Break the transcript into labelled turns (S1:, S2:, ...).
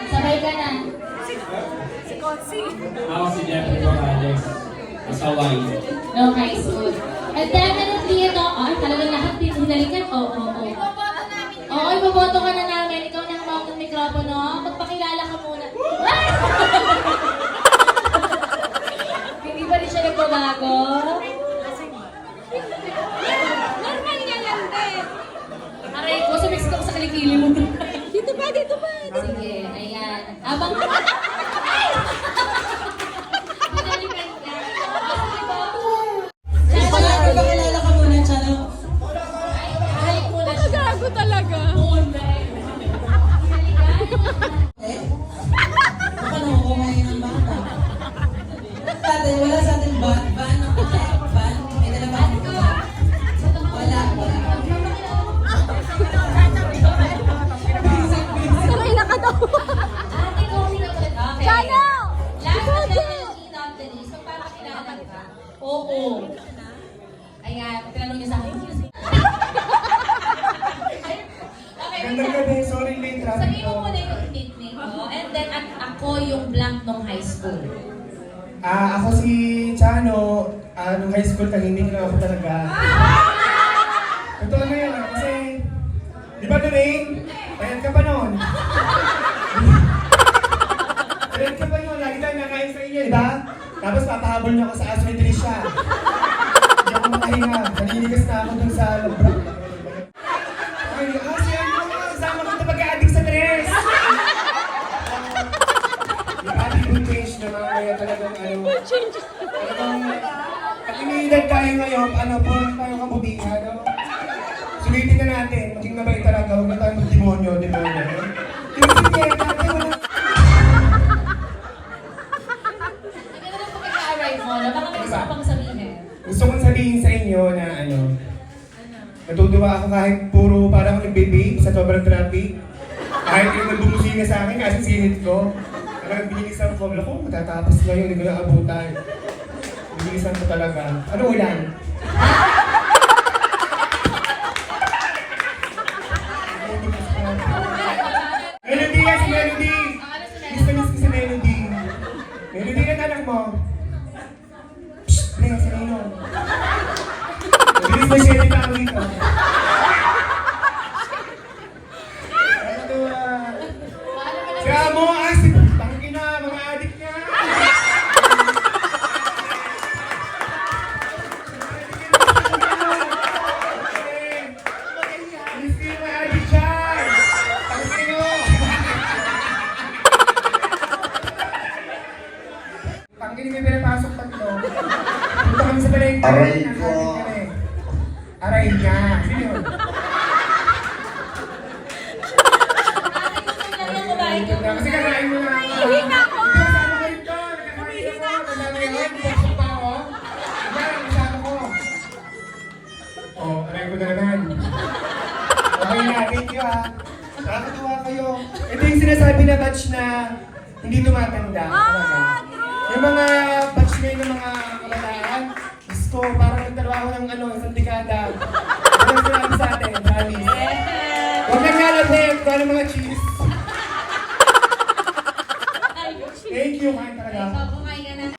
S1: Sabay ka na.
S2: Si Kotsi.
S3: Ako si Jeffrey Morales. Asaway.
S1: No, high school. And definitely ito, talagang lahat din hinalikan. Oo. Oo, iboboto ka na namin. Ikaw na hawak ng mikropono. Magpakilala ka muna. Hindi ba rin siya nagbabago?
S2: Normal niya lang din.
S1: Aray ko, sumix ko sa kilikili mo.
S2: Dito ba?
S1: Sige, ayan. Abang... Hinalikan ka.
S4: Pakilala ka muna, Chano.
S1: Ay, muna siya.
S2: Gago talaga.
S4: Ano ko ngayon ang bata? Wala sa atin van. Van? May dala ba? Wala.
S2: Saray na ka daw.
S1: Ate, go sino ulit. Okay.
S2: Chano!
S1: Last but definitely not the least, magpapakilala ka. Oo. Ayan, tinanong niya sa akin. Okay,
S5: Gandang gabi, sorry late traffic
S1: sabihin mo
S5: ko.
S1: muna yung nickname mo, and then ako yung blank nung high school.
S5: Ako si Chano, nung high school tahimik lang ako talaga. Totoo na yan kasi, di ba Doreen? Ayan ka pa noon. Ayan ka pa noon, lagi tayo nakain sa inyo, di ba? Tapos papahabol niyo ako sa Aswin Tricia. Hindi ako makahinga, naninigas na ako dun sa labra. Ay, si ano, kasama kita pagka-addict sa dress. Yung attitude change naman, kaya talagang ano, talagang, pag iniidad tayo ngayon, puro na tayo kabubihan, no? Sulitin na natin, maging mabait talaga, huwag na tayo mag-demonyo. Yung sige, dati wala.
S1: Hindi na lang pagka-arrive mo, na baka may gusto ka pang sabihin.
S5: Gusto kong sabihin sa inyo na natutuwa ako kahit puro parang ako nagbe-vape sa sobrang traffic. Kahit yung nagbumusina sa akin kasi sinit ko. Talagang binilisan ko, ko, matatapos ngayon, hindi ko na abutan. Binilisan ko talaga. Ano ulan? Melody yan, si Melody! Miss na miss ko si Melody. Melody yan anak mo. Psst, pre, si Nino. Bilis na siya yung tao dito. Si Amo, si tangina, mga adik niya. Bilis kayo mga adik dyan. Tangina nyo. Tangina may pinapasok tatlo. Punta kami sa balay.
S6: Aray ko.
S5: Aray niya. Sino yun? Kasi kakain mo na ako.
S2: Hihina ko.
S5: Kasama ko ito. Nakakain ako. Nagagayon. Buksan pa ako. Yan, kasama ko. Oh, aray ko na naman. Okay na, thank you ha. Nakakatuwa kayo. Ito yung sinasabi na batch na hindi tumatanda. Talaga. Yung mga batch ngayon ng mga kabataan, Diyos ko, parang nagtrabaho ng isang dekada. Ano sinabi sa atin, promise. Huwag nang nalabit, kung ano mga cheese. Thank you, kain talaga.
S1: Ikaw, kumain ka na.